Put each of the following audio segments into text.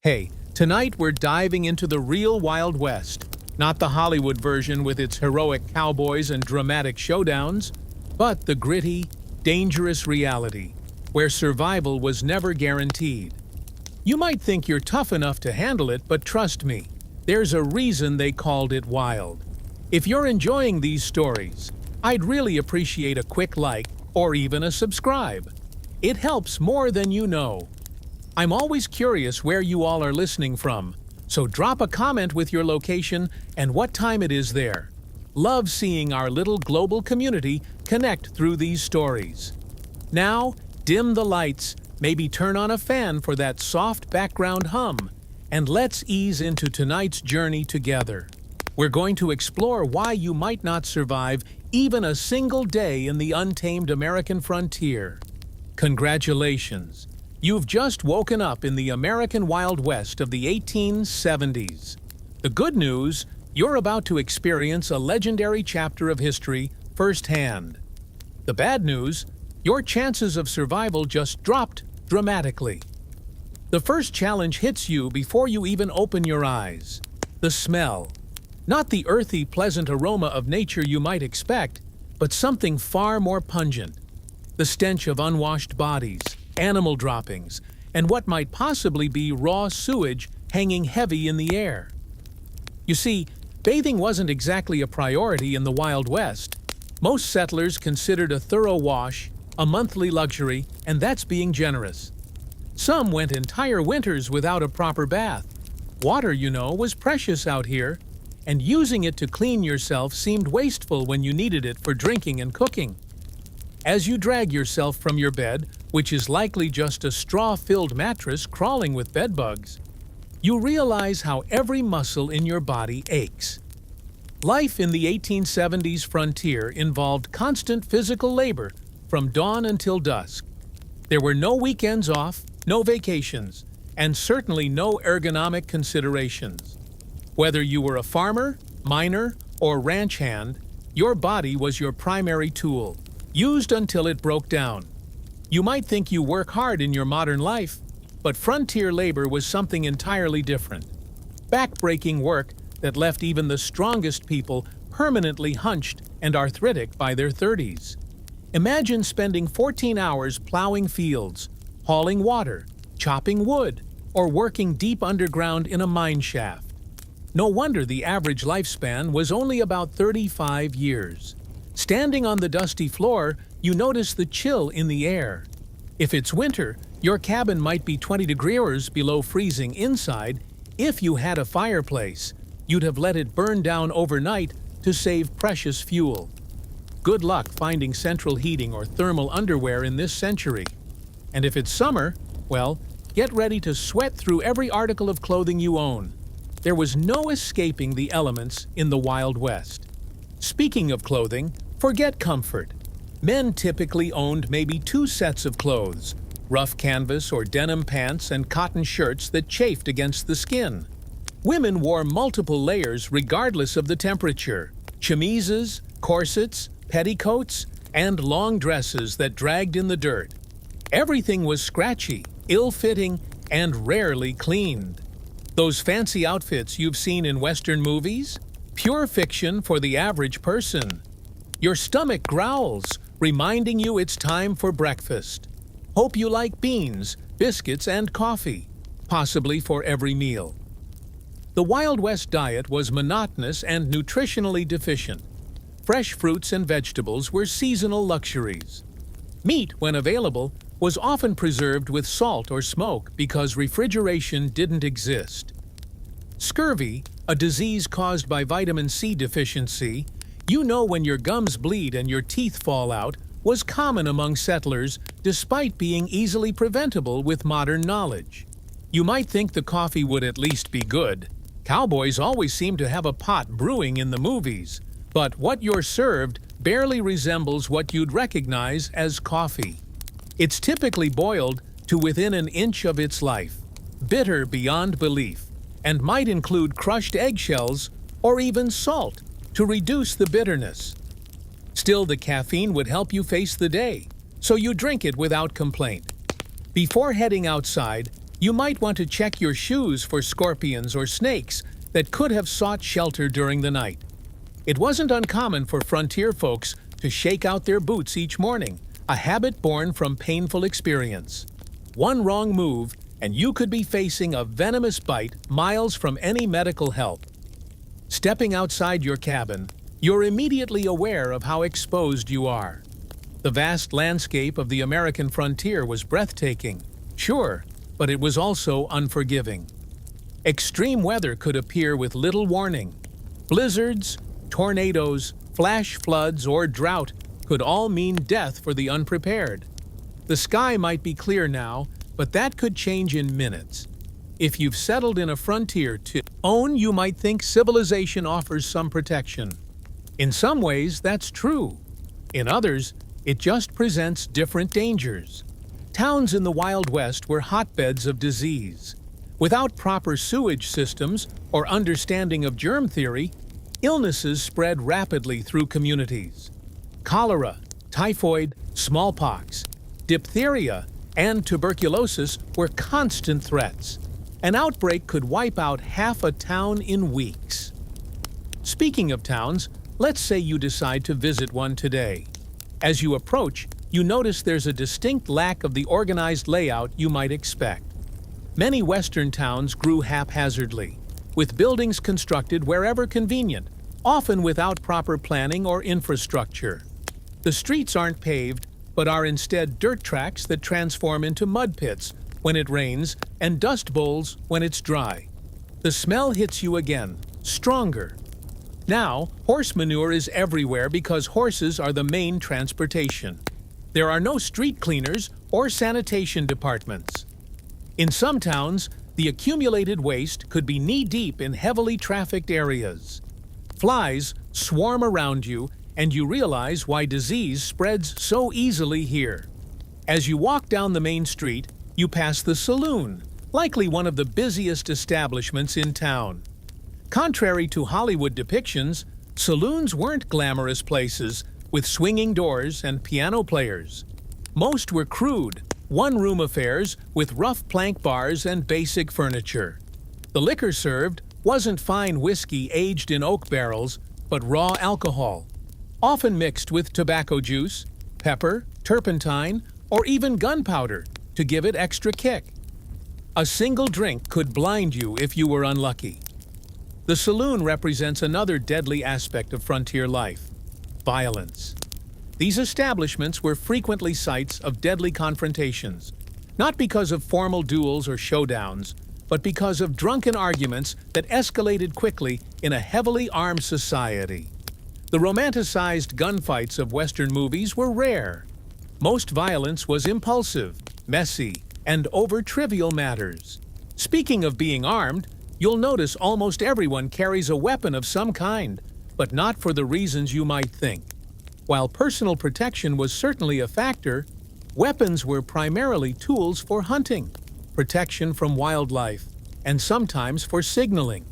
Hey, tonight we're diving into the real Wild West. Not the Hollywood version with its heroic cowboys and dramatic showdowns, but the gritty, dangerous reality, where survival was never guaranteed. You might think you're tough enough to handle it, but trust me, there's a reason they called it wild. If you're enjoying these stories, I'd really appreciate a quick like or even a subscribe. It helps more than you know. I'm always curious where you all are listening from, so drop a comment with your location and what time it is there. Love seeing our little global community connect through these stories. Now, dim the lights, maybe turn on a fan for that soft background hum, and let's ease into tonight's journey together. We're going to explore why you might not survive even a single day in the untamed American frontier. Congratulations! You've just woken up in the American Wild West of the 1870s. The good news, you're about to experience a legendary chapter of history firsthand. The bad news, your chances of survival just dropped dramatically. The first challenge hits you before you even open your eyes. The smell. Not the earthy, pleasant aroma of nature you might expect, but something far more pungent. The stench of unwashed bodies, animal droppings, and what might possibly be raw sewage hanging heavy in the air. You see, bathing wasn't exactly a priority in the Wild West. Most settlers considered a thorough wash a monthly luxury, and that's being generous. Some went entire winters without a proper bath. Water, was precious out here, and using it to clean yourself seemed wasteful when you needed it for drinking and cooking. As you drag yourself from your bed, which is likely just a straw-filled mattress crawling with bedbugs, you realize how every muscle in your body aches. Life in the 1870s frontier involved constant physical labor from dawn until dusk. There were no weekends off, no vacations, and certainly no ergonomic considerations. Whether you were a farmer, miner, or ranch hand, your body was your primary tool, used until it broke down. You might think you work hard in your modern life, but frontier labor was something entirely different. Backbreaking work that left even the strongest people permanently hunched and arthritic by their 30s. Imagine spending 14 hours plowing fields, hauling water, chopping wood, or working deep underground in a mine shaft. No wonder the average lifespan was only about 35 years. Standing on the dusty floor, you notice the chill in the air. If it's winter, your cabin might be 20 degrees below freezing inside. If you had a fireplace, you'd have let it burn down overnight to save precious fuel. Good luck finding central heating or thermal underwear in this century. And if it's summer, well, get ready to sweat through every article of clothing you own. There was no escaping the elements in the Wild West. Speaking of clothing, forget comfort. Men typically owned maybe 2 sets of clothes, rough canvas or denim pants and cotton shirts that chafed against the skin. Women wore multiple layers regardless of the temperature: chemises, corsets, petticoats, and long dresses that dragged in the dirt. Everything was scratchy, ill-fitting, and rarely cleaned. Those fancy outfits you've seen in Western movies? Pure fiction for the average person. Your stomach growls, reminding you it's time for breakfast. Hope you like beans, biscuits, and coffee, possibly for every meal. The Wild West diet was monotonous and nutritionally deficient. Fresh fruits and vegetables were seasonal luxuries. Meat, when available, was often preserved with salt or smoke because refrigeration didn't exist. Scurvy, a disease caused by vitamin C deficiency, when your gums bleed and your teeth fall out, was common among settlers despite being easily preventable with modern knowledge. You might think the coffee would at least be good. Cowboys always seem to have a pot brewing in the movies, but what you're served barely resembles what you'd recognize as coffee. It's typically boiled to within an inch of its life, bitter beyond belief, and might include crushed eggshells or even salt to reduce the bitterness. Still, the caffeine would help you face the day, so you drink it without complaint. Before heading outside, You might want to check your shoes for scorpions or snakes that could have sought shelter during the night. It wasn't uncommon for frontier folks to shake out their boots each morning, a habit born from painful experience. One wrong move, and you could be facing a venomous bite miles from any medical help. Stepping outside your cabin, you're immediately aware of how exposed you are. The vast landscape of the American frontier was breathtaking, sure, but it was also unforgiving. Extreme weather could appear with little warning. Blizzards, tornadoes, flash floods, or drought could all mean death for the unprepared. The sky might be clear now, but that could change in minutes. If you've settled in a frontier to own, you might think civilization offers some protection. In some ways, that's true. In others, it just presents different dangers. Towns in the Wild West were hotbeds of disease. Without proper sewage systems or understanding of germ theory, illnesses spread rapidly through communities. Cholera, typhoid, smallpox, diphtheria, and tuberculosis were constant threats. An outbreak could wipe out half a town in weeks. Speaking of towns, let's say you decide to visit one today. As you approach, you notice there's a distinct lack of the organized layout you might expect. Many Western towns grew haphazardly, with buildings constructed wherever convenient, often without proper planning or infrastructure. The streets aren't paved, but are instead dirt tracks that transform into mud pits when it rains and dust bowls when it's dry. The smell hits you again, stronger. Now, horse manure is everywhere because horses are the main transportation. There are no street cleaners or sanitation departments. In some towns, the accumulated waste could be knee-deep in heavily trafficked areas. Flies swarm around you, and you realize why disease spreads so easily here. As you walk down the main street, you pass the saloon, likely one of the busiest establishments in town. Contrary to Hollywood depictions, saloons weren't glamorous places with swinging doors and piano players. Most were crude, one-room affairs with rough plank bars and basic furniture. The liquor served wasn't fine whiskey aged in oak barrels, but raw alcohol, often mixed with tobacco juice, pepper, turpentine, or even gunpowder to give it extra kick. A single drink could blind you if you were unlucky. The saloon represents another deadly aspect of frontier life: violence. These establishments were frequently sites of deadly confrontations, not because of formal duels or showdowns, but because of drunken arguments that escalated quickly in a heavily armed society. The romanticized gunfights of Western movies were rare. Most violence was impulsive, messy, and over trivial matters. Speaking of being armed, you'll notice almost everyone carries a weapon of some kind, but not for the reasons you might think. While personal protection was certainly a factor, weapons were primarily tools for hunting, protection from wildlife, and sometimes for signaling.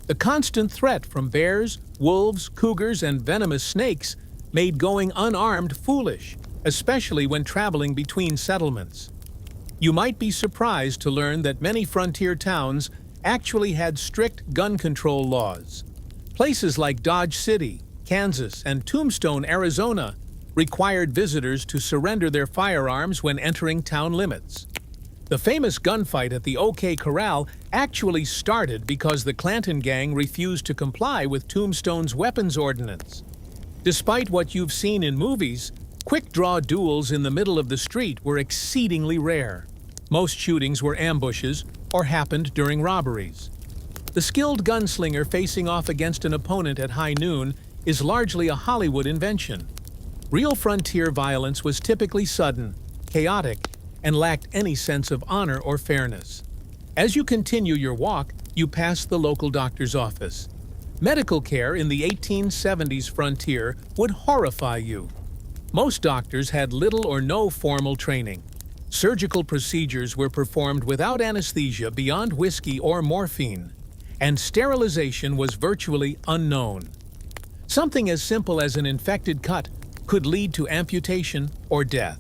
The constant threat from bears, wolves, cougars, and venomous snakes made going unarmed foolish, especially when traveling between settlements. You might be surprised to learn that many frontier towns actually had strict gun control laws. Places like Dodge City, Kansas, and Tombstone, Arizona, required visitors to surrender their firearms when entering town limits. The famous gunfight at the OK Corral actually started because the Clanton gang refused to comply with Tombstone's weapons ordinance. Despite what you've seen in movies, quick-draw duels in the middle of the street were exceedingly rare. Most shootings were ambushes or happened during robberies. The skilled gunslinger facing off against an opponent at high noon is largely a Hollywood invention. Real frontier violence was typically sudden, chaotic, and lacked any sense of honor or fairness. As you continue your walk, you pass the local doctor's office. Medical care in the 1870s frontier would horrify you. Most doctors had little or no formal training. Surgical procedures were performed without anesthesia beyond whiskey or morphine, and sterilization was virtually unknown. Something as simple as an infected cut could lead to amputation or death.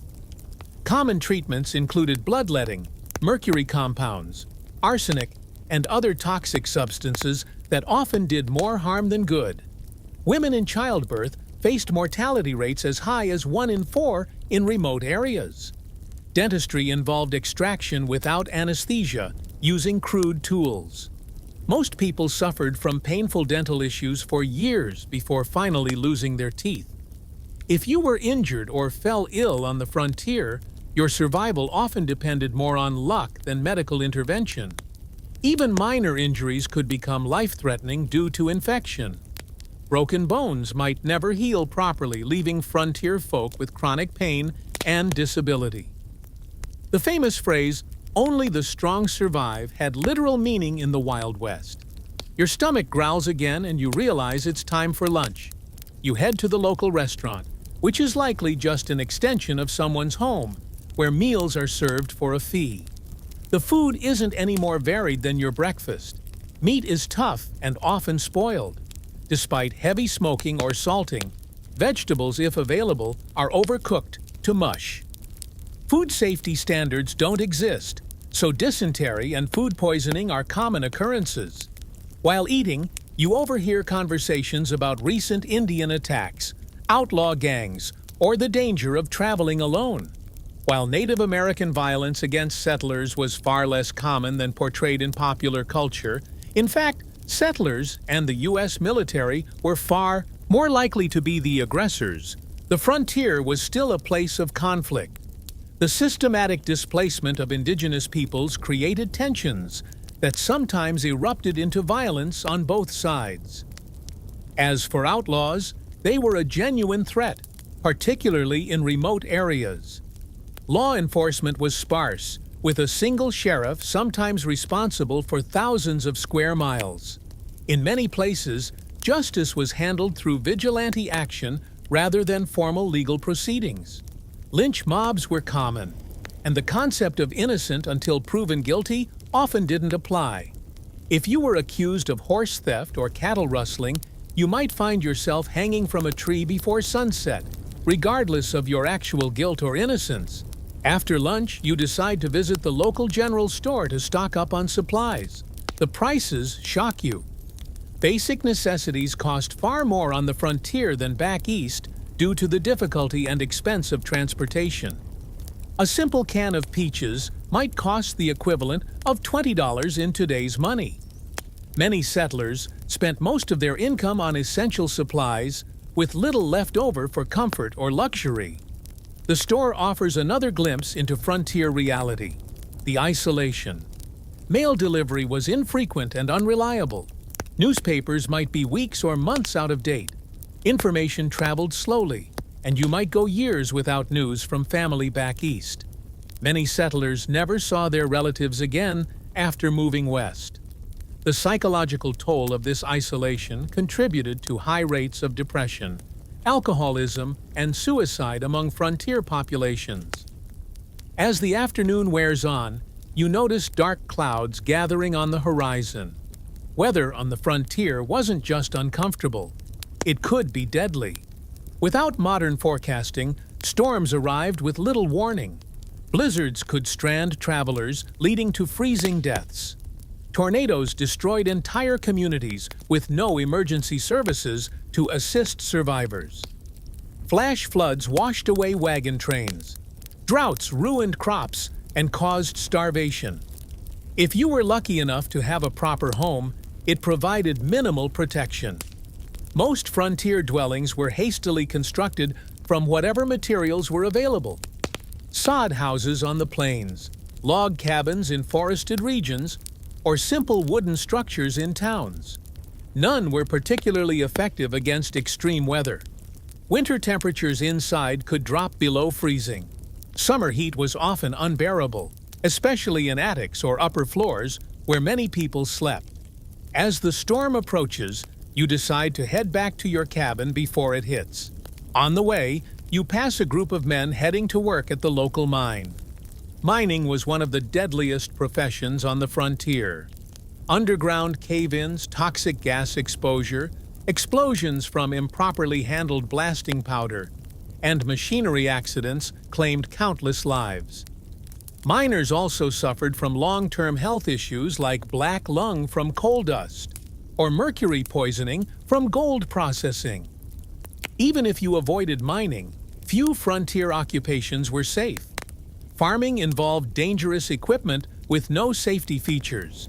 Common treatments included bloodletting, mercury compounds, arsenic, and other toxic substances that often did more harm than good. Women in childbirth faced mortality rates as high as 1 in 4 in remote areas. Dentistry involved extraction without anesthesia, using crude tools. Most people suffered from painful dental issues for years before finally losing their teeth. If you were injured or fell ill on the frontier, your survival often depended more on luck than medical intervention. Even minor injuries could become life-threatening due to infection. Broken bones might never heal properly, leaving frontier folk with chronic pain and disability. The famous phrase, "Only the strong survive," had literal meaning in the Wild West. Your stomach growls again and you realize it's time for lunch. You head to the local restaurant, which is likely just an extension of someone's home, where meals are served for a fee. The food isn't any more varied than your breakfast. Meat is tough and often spoiled. Despite heavy smoking or salting, vegetables, if available, are overcooked to mush. Food safety standards don't exist, so dysentery and food poisoning are common occurrences. While eating, you overhear conversations about recent Indian attacks, outlaw gangs, or the danger of traveling alone. While Native American violence against settlers was far less common than portrayed in popular culture, in fact, settlers and the U.S. military were far more likely to be the aggressors. The frontier was still a place of conflict. The systematic displacement of indigenous peoples created tensions that sometimes erupted into violence on both sides. As for outlaws, they were a genuine threat, particularly in remote areas. Law enforcement was sparse, with a single sheriff sometimes responsible for thousands of square miles. In many places, justice was handled through vigilante action rather than formal legal proceedings. Lynch mobs were common, and the concept of innocent until proven guilty often didn't apply. If you were accused of horse theft or cattle rustling, you might find yourself hanging from a tree before sunset, regardless of your actual guilt or innocence. After lunch, you decide to visit the local general store to stock up on supplies. The prices shock you. Basic necessities cost far more on the frontier than back east due to the difficulty and expense of transportation. A simple can of peaches might cost the equivalent of $20 in today's money. Many settlers spent most of their income on essential supplies, with little left over for comfort or luxury. The store offers another glimpse into frontier reality: the isolation. Mail delivery was infrequent and unreliable. Newspapers might be weeks or months out of date. Information traveled slowly, and you might go years without news from family back east. Many settlers never saw their relatives again after moving west. The psychological toll of this isolation contributed to high rates of depression, alcoholism, and suicide among frontier populations. As the afternoon wears on, you notice dark clouds gathering on the horizon. Weather on the frontier wasn't just uncomfortable. It could be deadly. Without modern forecasting, storms arrived with little warning. Blizzards could strand travelers, leading to freezing deaths. Tornadoes destroyed entire communities with no emergency services to assist survivors. Flash floods washed away wagon trains. Droughts ruined crops and caused starvation. If you were lucky enough to have a proper home, it provided minimal protection. Most frontier dwellings were hastily constructed from whatever materials were available. Sod houses on the plains, log cabins in forested regions, or simple wooden structures in towns. None were particularly effective against extreme weather. Winter temperatures inside could drop below freezing. Summer heat was often unbearable, especially in attics or upper floors where many people slept. As the storm approaches, you decide to head back to your cabin before it hits. On the way, you pass a group of men heading to work at the local mine. Mining was one of the deadliest professions on the frontier. Underground cave-ins, toxic gas exposure, explosions from improperly handled blasting powder, and machinery accidents claimed countless lives. Miners also suffered from long-term health issues like black lung from coal dust or mercury poisoning from gold processing. Even if you avoided mining, few frontier occupations were safe. Farming involved dangerous equipment with no safety features.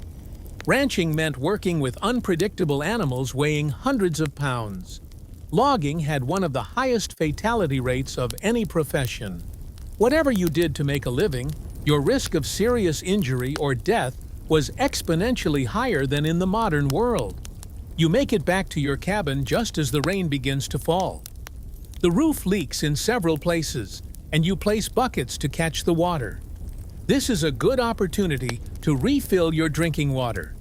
Ranching meant working with unpredictable animals weighing hundreds of pounds. Logging had one of the highest fatality rates of any profession. Whatever you did to make a living, your risk of serious injury or death was exponentially higher than in the modern world. You make it back to your cabin just as the rain begins to fall. The roof leaks in several places, and you place buckets to catch the water. This is a good opportunity to refill your drinking water.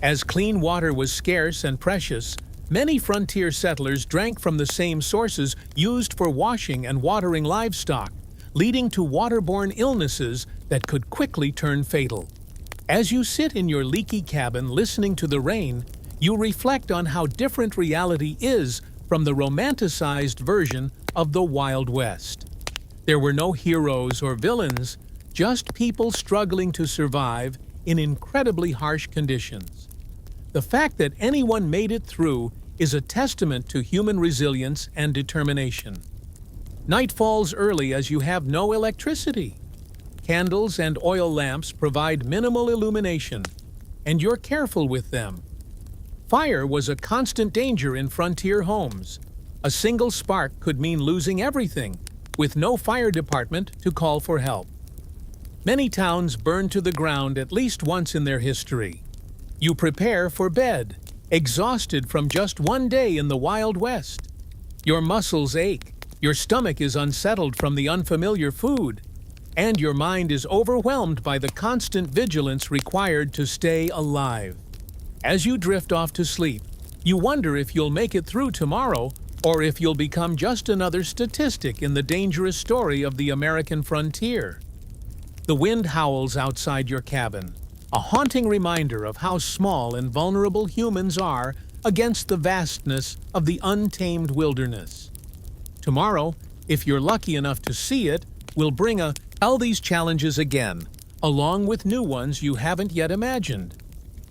As clean water was scarce and precious, many frontier settlers drank from the same sources used for washing and watering livestock, leading to waterborne illnesses that could quickly turn fatal. As you sit in your leaky cabin listening to the rain, you reflect on how different reality is from the romanticized version of the Wild West. There were no heroes or villains, just people struggling to survive in incredibly harsh conditions. The fact that anyone made it through is a testament to human resilience and determination. Night falls early as you have no electricity. Candles and oil lamps provide minimal illumination, and you're careful with them. Fire was a constant danger in frontier homes. A single spark could mean losing everything, with no fire department to call for help. Many towns burned to the ground at least once in their history. You prepare for bed, exhausted from just one day in the Wild West. Your muscles ache, your stomach is unsettled from the unfamiliar food, and your mind is overwhelmed by the constant vigilance required to stay alive. As you drift off to sleep, you wonder if you'll make it through tomorrow or if you'll become just another statistic in the dangerous story of the American frontier. The wind howls outside your cabin, a haunting reminder of how small and vulnerable humans are against the vastness of the untamed wilderness. Tomorrow, if you're lucky enough to see it, will bring all these challenges again, along with new ones you haven't yet imagined.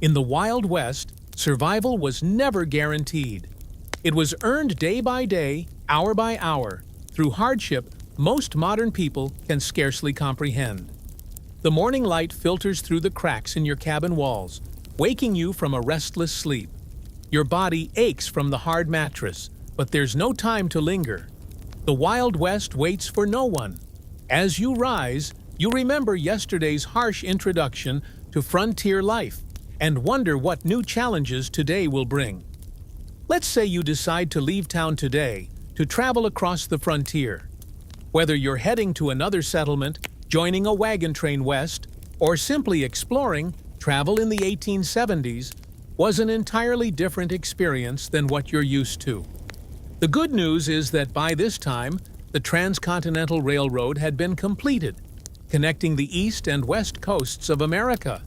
In the Wild West, survival was never guaranteed. It was earned day by day, hour by hour, through hardship most modern people can scarcely comprehend. The morning light filters through the cracks in your cabin walls, waking you from a restless sleep. Your body aches from the hard mattress, but there's no time to linger. The Wild West waits for no one. As you rise, you remember yesterday's harsh introduction to frontier life and wonder what new challenges today will bring. Let's say you decide to leave town today to travel across the frontier. Whether you're heading to another settlement, joining a wagon train west, or simply exploring, travel in the 1870s was an entirely different experience than what you're used to. The good news is that by this time, the Transcontinental Railroad had been completed, connecting the east and west coasts of America.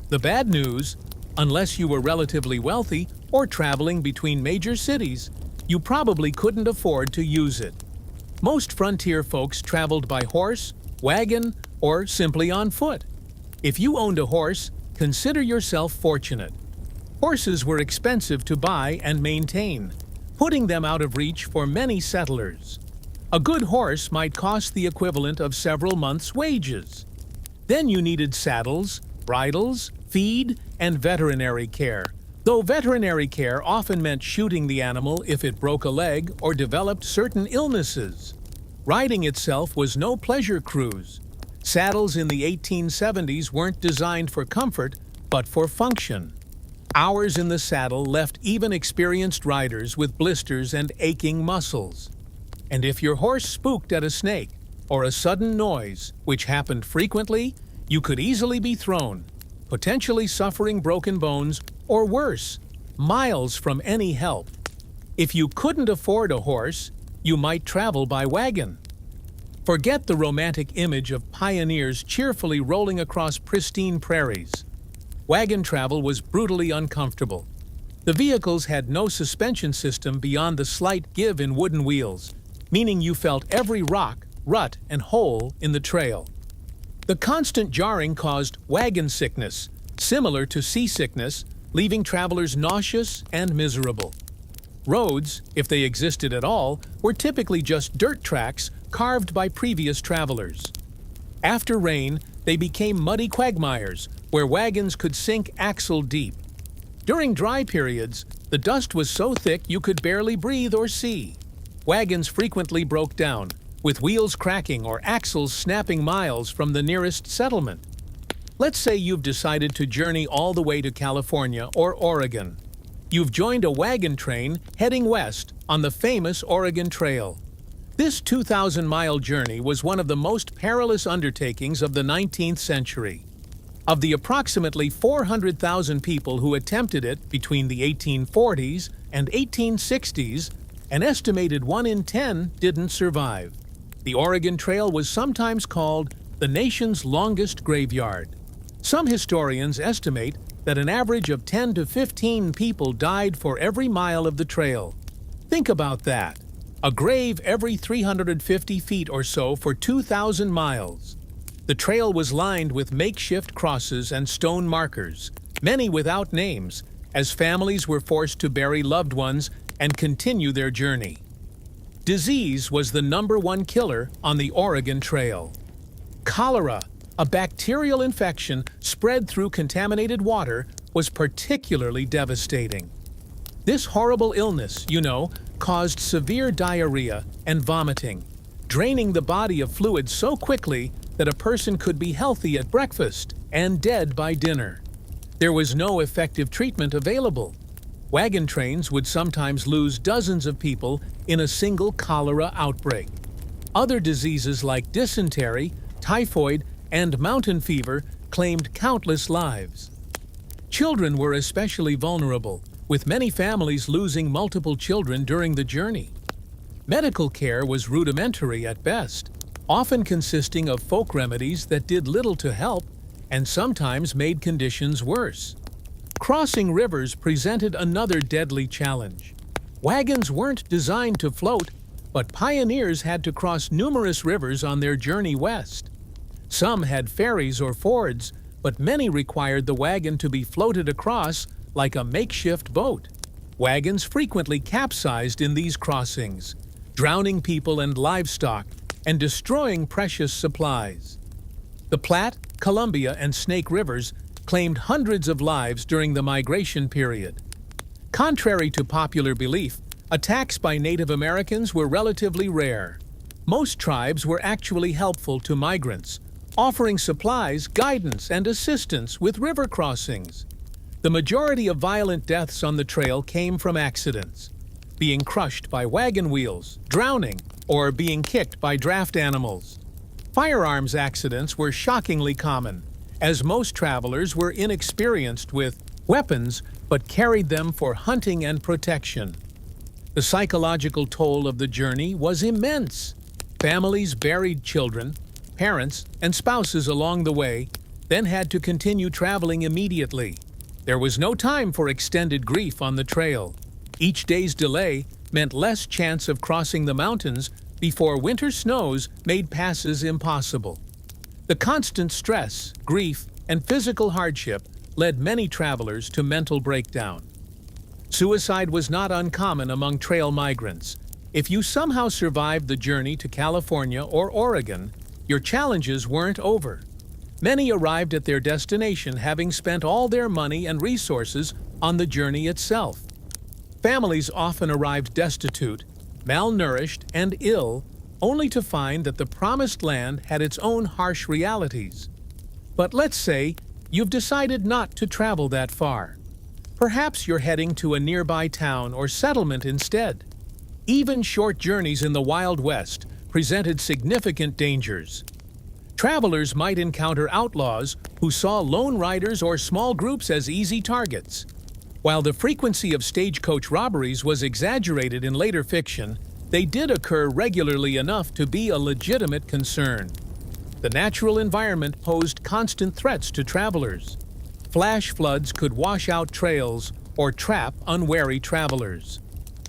The bad news, unless you were relatively wealthy or traveling between major cities, you probably couldn't afford to use it. Most frontier folks traveled by horse, wagon, or simply on foot. If you owned a horse, consider yourself fortunate. Horses were expensive to buy and maintain, putting them out of reach for many settlers. A good horse might cost the equivalent of several months' wages. Then you needed saddles, bridles, feed, and veterinary care, though veterinary care often meant shooting the animal if it broke a leg or developed certain illnesses. Riding itself was no pleasure cruise. Saddles in the 1870s weren't designed for comfort, but for function. Hours in the saddle left even experienced riders with blisters and aching muscles. And if your horse spooked at a snake or a sudden noise, which happened frequently, you could easily be thrown, potentially suffering broken bones or worse, miles from any help. If you couldn't afford a horse, you might travel by wagon. Forget the romantic image of pioneers cheerfully rolling across pristine prairies. Wagon travel was brutally uncomfortable. The vehicles had no suspension system beyond the slight give in wooden wheels, meaning you felt every rock, rut, and hole in the trail. The constant jarring caused wagon sickness, similar to seasickness, leaving travelers nauseous and miserable. Roads, if they existed at all, were typically just dirt tracks carved by previous travelers. After rain, they became muddy quagmires, where wagons could sink axle deep. During dry periods, the dust was so thick you could barely breathe or see. Wagons frequently broke down, with wheels cracking or axles snapping miles from the nearest settlement. Let's say you've decided to journey all the way to California or Oregon. You've joined a wagon train heading west on the famous Oregon Trail. This 2,000-mile journey was one of the most perilous undertakings of the 19th century. Of the approximately 400,000 people who attempted it between the 1840s and 1860s, an estimated 1 in 10 didn't survive. The Oregon Trail was sometimes called the nation's longest graveyard. Some historians estimate that an average of 10 to 15 people died for every mile of the trail. Think about that. A grave every 350 feet or so for 2,000 miles. The trail was lined with makeshift crosses and stone markers, many without names, as families were forced to bury loved ones and continue their journey. Disease was the #1 killer on the Oregon Trail. Cholera, a bacterial infection spread through contaminated water, was particularly devastating. This horrible illness, caused severe diarrhea and vomiting, draining the body of fluid so quickly that a person could be healthy at breakfast and dead by dinner. There was no effective treatment available. Wagon trains would sometimes lose dozens of people in a single cholera outbreak. Other diseases like dysentery, typhoid, and mountain fever claimed countless lives. Children were especially vulnerable, with many families losing multiple children during the journey. Medical care was rudimentary at best, often consisting of folk remedies that did little to help and sometimes made conditions worse. Crossing rivers presented another deadly challenge. Wagons weren't designed to float, but pioneers had to cross numerous rivers on their journey west. Some had ferries or fords, but many required the wagon to be floated across like a makeshift boat. Wagons frequently capsized in these crossings, drowning people and livestock and destroying precious supplies. The Platte, Columbia, and Snake Rivers claimed hundreds of lives during the migration period. Contrary to popular belief, attacks by Native Americans were relatively rare. Most tribes were actually helpful to migrants, offering supplies, guidance, and assistance with river crossings. The majority of violent deaths on the trail came from accidents, being crushed by wagon wheels, drowning, or being kicked by draft animals. Firearms accidents were shockingly common, as most travelers were inexperienced with weapons but carried them for hunting and protection. The psychological toll of the journey was immense. Families buried children, parents, and spouses along the way, then had to continue traveling immediately. There was no time for extended grief on the trail. Each day's delay meant less chance of crossing the mountains before winter snows made passes impossible. The constant stress, grief, and physical hardship led many travelers to mental breakdown. Suicide was not uncommon among trail migrants. If you somehow survived the journey to California or Oregon, your challenges weren't over. Many arrived at their destination having spent all their money and resources on the journey itself. Families often arrived destitute, malnourished, and ill, only to find that the promised land had its own harsh realities. But let's say you've decided not to travel that far. Perhaps you're heading to a nearby town or settlement instead. Even short journeys in the Wild West presented significant dangers. Travelers might encounter outlaws who saw lone riders or small groups as easy targets. While the frequency of stagecoach robberies was exaggerated in later fiction, they did occur regularly enough to be a legitimate concern. The natural environment posed constant threats to travelers. Flash floods could wash out trails or trap unwary travelers.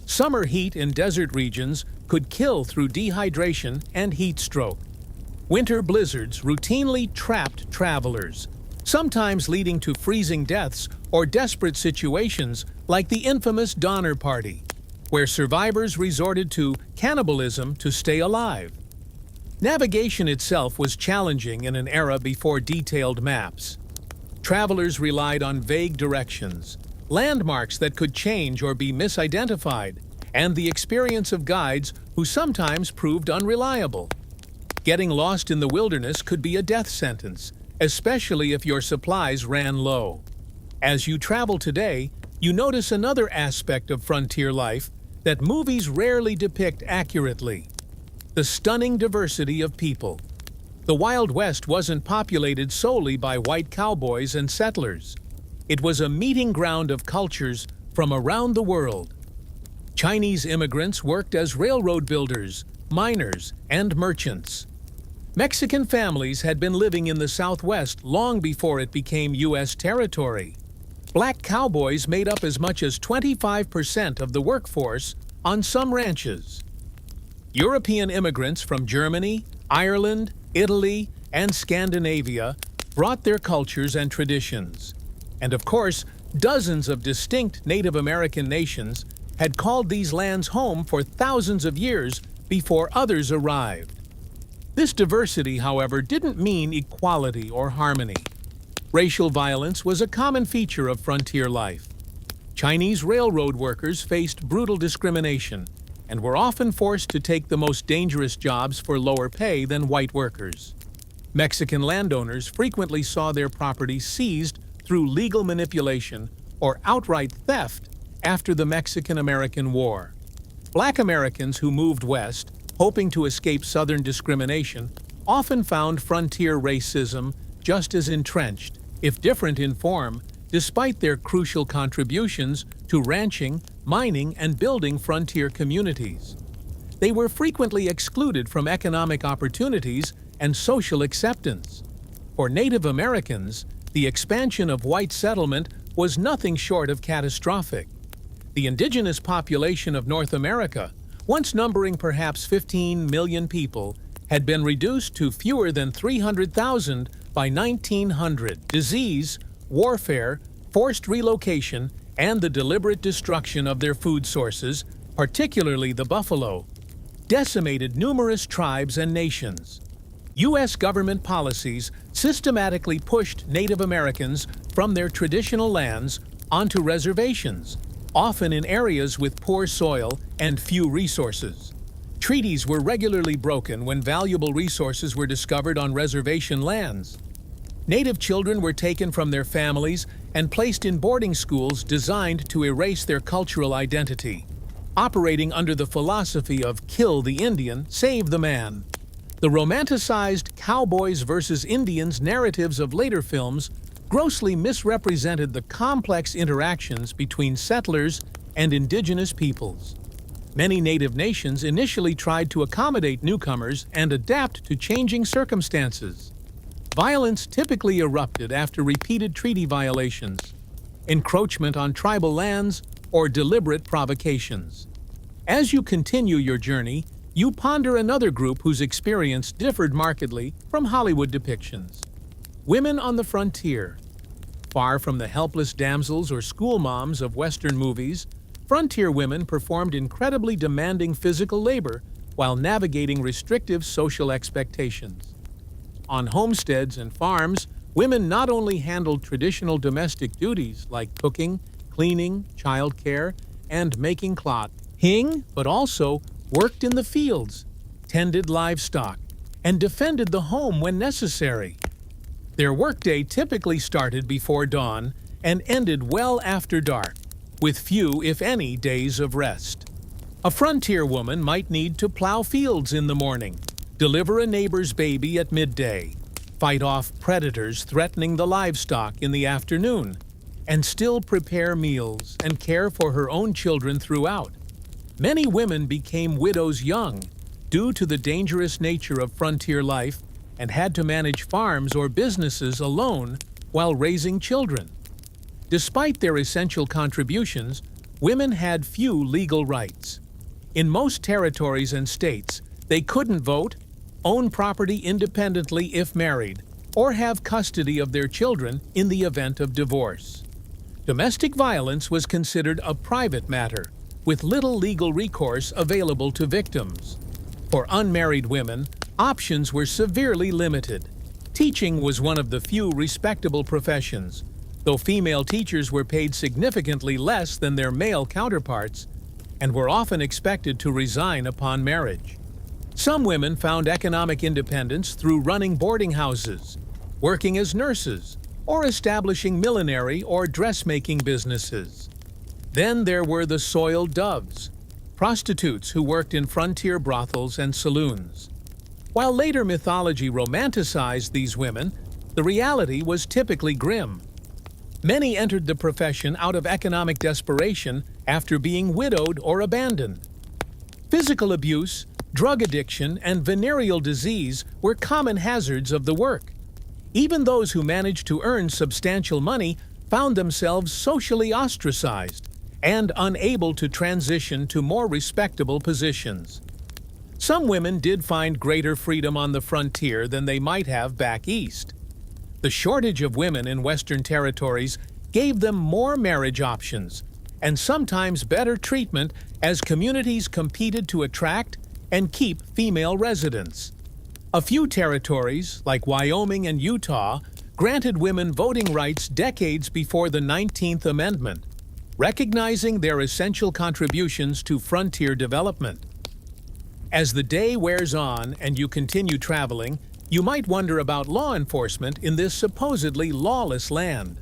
Summer heat in desert regions could kill through dehydration and heat stroke. Winter blizzards routinely trapped travelers, sometimes leading to freezing deaths or desperate situations like the infamous Donner Party, where survivors resorted to cannibalism to stay alive. Navigation itself was challenging in an era before detailed maps. Travelers relied on vague directions, landmarks that could change or be misidentified, and the experience of guides who sometimes proved unreliable. Getting lost in the wilderness could be a death sentence, especially if your supplies ran low. As you travel today, you notice another aspect of frontier life that movies rarely depict accurately: the stunning diversity of people. The Wild West wasn't populated solely by white cowboys and settlers. It was a meeting ground of cultures from around the world. Chinese immigrants worked as railroad builders, miners, and merchants. Mexican families had been living in the Southwest long before it became U.S. territory. Black cowboys made up as much as 25% of the workforce on some ranches. European immigrants from Germany, Ireland, Italy, and Scandinavia brought their cultures and traditions. And of course, dozens of distinct Native American nations had called these lands home for thousands of years before others arrived. This diversity, however, didn't mean equality or harmony. Racial violence was a common feature of frontier life. Chinese railroad workers faced brutal discrimination and were often forced to take the most dangerous jobs for lower pay than white workers. Mexican landowners frequently saw their property seized through legal manipulation or outright theft after the Mexican-American War. Black Americans who moved west, hoping to escape Southern discrimination, often found frontier racism just as entrenched, if different in form, despite their crucial contributions to ranching, mining, and building frontier communities. They were frequently excluded from economic opportunities and social acceptance. For Native Americans, the expansion of white settlement was nothing short of catastrophic. The indigenous population of North America, once numbering perhaps 15 million people, had been reduced to fewer than 300,000 by 1900. Disease, warfare, forced relocation, and the deliberate destruction of their food sources, particularly the buffalo, decimated numerous tribes and nations. U.S. government policies systematically pushed Native Americans from their traditional lands onto reservations, often in areas with poor soil and few resources. Treaties were regularly broken when valuable resources were discovered on reservation lands. Native children were taken from their families and placed in boarding schools designed to erase their cultural identity, operating under the philosophy of "kill the Indian, save the man." The romanticized cowboys versus Indians narratives of later films grossly misrepresented the complex interactions between settlers and indigenous peoples. Many native nations initially tried to accommodate newcomers and adapt to changing circumstances. Violence typically erupted after repeated treaty violations, encroachment on tribal lands, or deliberate provocations. As you continue your journey, you ponder another group whose experience differed markedly from Hollywood depictions: women on the frontier. Far from the helpless damsels or school moms of Western movies, frontier women performed incredibly demanding physical labor while navigating restrictive social expectations. On homesteads and farms, women not only handled traditional domestic duties like cooking, cleaning, childcare, and making clothing, but also worked in the fields, tended livestock, and defended the home when necessary. Their workday typically started before dawn and ended well after dark, with few, if any, days of rest. A frontier woman might need to plow fields in the morning, deliver a neighbor's baby at midday, fight off predators threatening the livestock in the afternoon, and still prepare meals and care for her own children throughout. Many women became widows young due to the dangerous nature of frontier life and had to manage farms or businesses alone while raising children. Despite their essential contributions, women had few legal rights. In most territories and states, they couldn't vote, own property independently if married, or have custody of their children in the event of divorce. Domestic violence was considered a private matter, with little legal recourse available to victims. For unmarried women, options were severely limited. Teaching was one of the few respectable professions, though female teachers were paid significantly less than their male counterparts and were often expected to resign upon marriage. Some women found economic independence through running boarding houses, working as nurses, or establishing millinery or dressmaking businesses. Then there were the soiled doves, prostitutes who worked in frontier brothels and saloons. While later mythology romanticized these women, the reality was typically grim. Many entered the profession out of economic desperation after being widowed or abandoned. Physical abuse, drug addiction, and venereal disease were common hazards of the work. Even those who managed to earn substantial money found themselves socially ostracized and unable to transition to more respectable positions. Some women did find greater freedom on the frontier than they might have back east. The shortage of women in Western territories gave them more marriage options and sometimes better treatment as communities competed to attract and keep female residents. A few territories, like Wyoming and Utah, granted women voting rights decades before the 19th Amendment, recognizing their essential contributions to frontier development. As the day wears on and you continue traveling, you might wonder about law enforcement in this supposedly lawless land.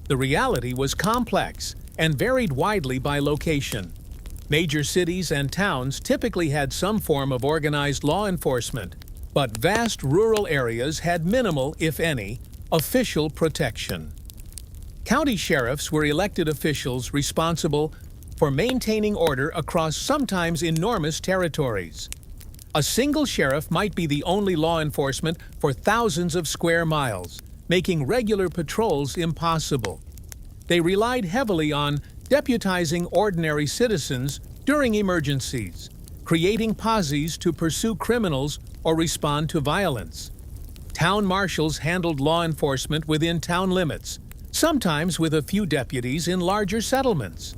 The reality was complex and varied widely by location. Major cities and towns typically had some form of organized law enforcement, but vast rural areas had minimal, if any, official protection. County sheriffs were elected officials responsible for maintaining order across sometimes enormous territories. A single sheriff might be the only law enforcement for thousands of square miles, making regular patrols impossible. They relied heavily on deputizing ordinary citizens during emergencies, creating posses to pursue criminals or respond to violence. Town marshals handled law enforcement within town limits, sometimes with a few deputies in larger settlements.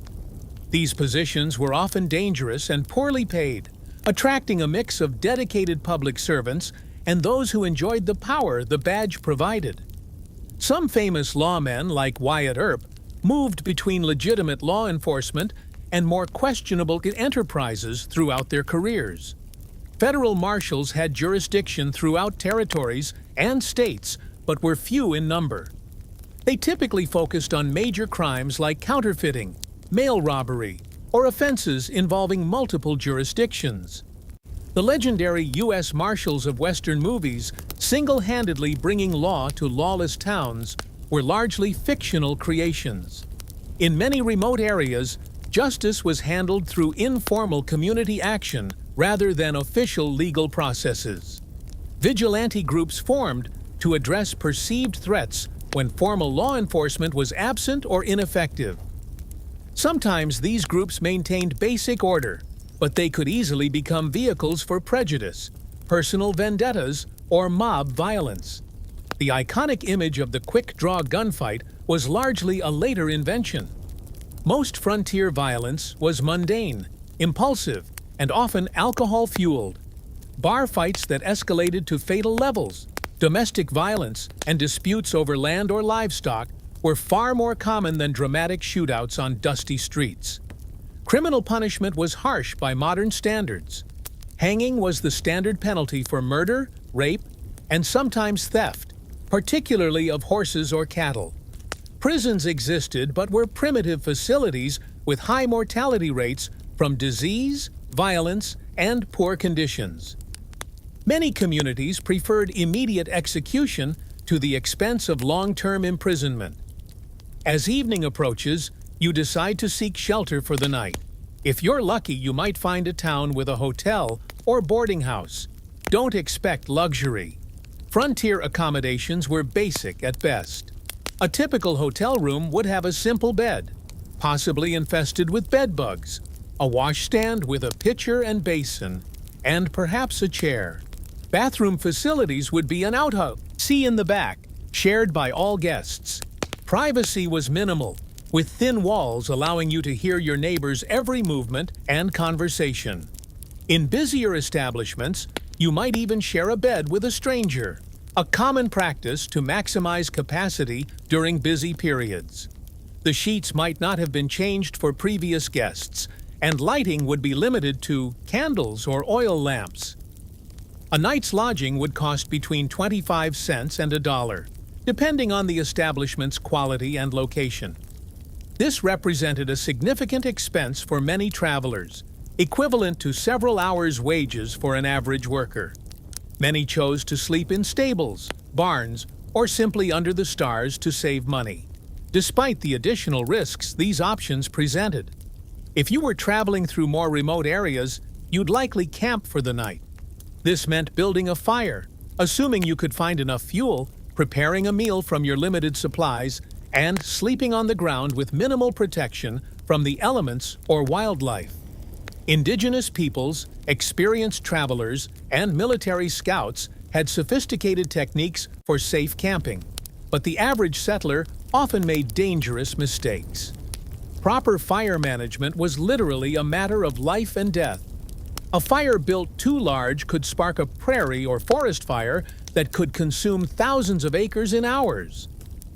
These positions were often dangerous and poorly paid, attracting a mix of dedicated public servants and those who enjoyed the power the badge provided. Some famous lawmen, like Wyatt Earp, moved between legitimate law enforcement and more questionable enterprises throughout their careers. Federal marshals had jurisdiction throughout territories and states, but were few in number. They typically focused on major crimes like counterfeiting, mail robbery, or offenses involving multiple jurisdictions. The legendary U.S. Marshals of Western movies, single-handedly bringing law to lawless towns, were largely fictional creations. In many remote areas, justice was handled through informal community action rather than official legal processes. Vigilante groups formed to address perceived threats when formal law enforcement was absent or ineffective. Sometimes these groups maintained basic order, but they could easily become vehicles for prejudice, personal vendettas, or mob violence. The iconic image of the quick-draw gunfight was largely a later invention. Most frontier violence was mundane, impulsive, and often alcohol-fueled. Bar fights that escalated to fatal levels, domestic violence, and disputes over land or livestock were far more common than dramatic shootouts on dusty streets. Criminal punishment was harsh by modern standards. Hanging was the standard penalty for murder, rape, and sometimes theft, particularly of horses or cattle. Prisons existed but were primitive facilities with high mortality rates from disease, violence, and poor conditions. Many communities preferred immediate execution to the expense of long-term imprisonment. As evening approaches, you decide to seek shelter for the night. If you're lucky, you might find a town with a hotel or boarding house. Don't expect luxury. Frontier accommodations were basic at best. A typical hotel room would have a simple bed, possibly infested with bed bugs, a washstand with a pitcher and basin, and perhaps a chair. Bathroom facilities would be an outhouse, see in the back, shared by all guests. Privacy was minimal, with thin walls allowing you to hear your neighbor's every movement and conversation. In busier establishments, you might even share a bed with a stranger, a common practice to maximize capacity during busy periods. The sheets might not have been changed for previous guests, and lighting would be limited to candles or oil lamps. A night's lodging would cost between 25 cents and $1, depending on the establishment's quality and location. This represented a significant expense for many travelers, equivalent to several hours' wages for an average worker. Many chose to sleep in stables, barns, or simply under the stars to save money. Despite the additional risks these options presented. If you were traveling through more remote areas, you'd likely camp for the night. This meant building a fire, assuming you could find enough fuel, preparing a meal from your limited supplies, and sleeping on the ground with minimal protection from the elements or wildlife. Indigenous peoples, experienced travelers, and military scouts had sophisticated techniques for safe camping, but the average settler often made dangerous mistakes. Proper fire management was literally a matter of life and death. A fire built too large could spark a prairie or forest fire that could consume thousands of acres in hours.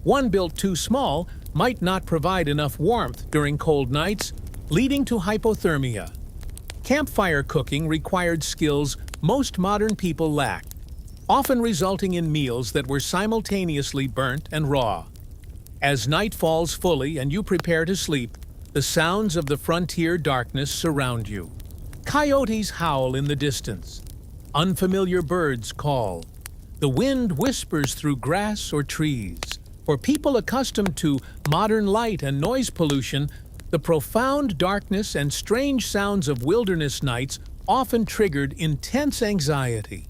One built too small might not provide enough warmth during cold nights, leading to hypothermia. Campfire cooking required skills most modern people lacked, often resulting in meals that were simultaneously burnt and raw. As night falls fully and you prepare to sleep, the sounds of the frontier darkness surround you. Coyotes howl in the distance. Unfamiliar birds call. The wind whispers through grass or trees. For people accustomed to modern light and noise pollution, the profound darkness and strange sounds of wilderness nights often triggered intense anxiety.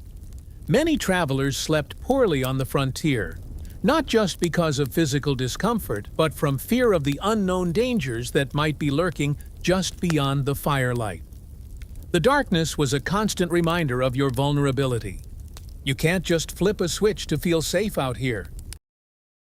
Many travelers slept poorly on the frontier, not just because of physical discomfort, but from fear of the unknown dangers that might be lurking just beyond the firelight. The darkness was a constant reminder of your vulnerability. You can't just flip a switch to feel safe out here.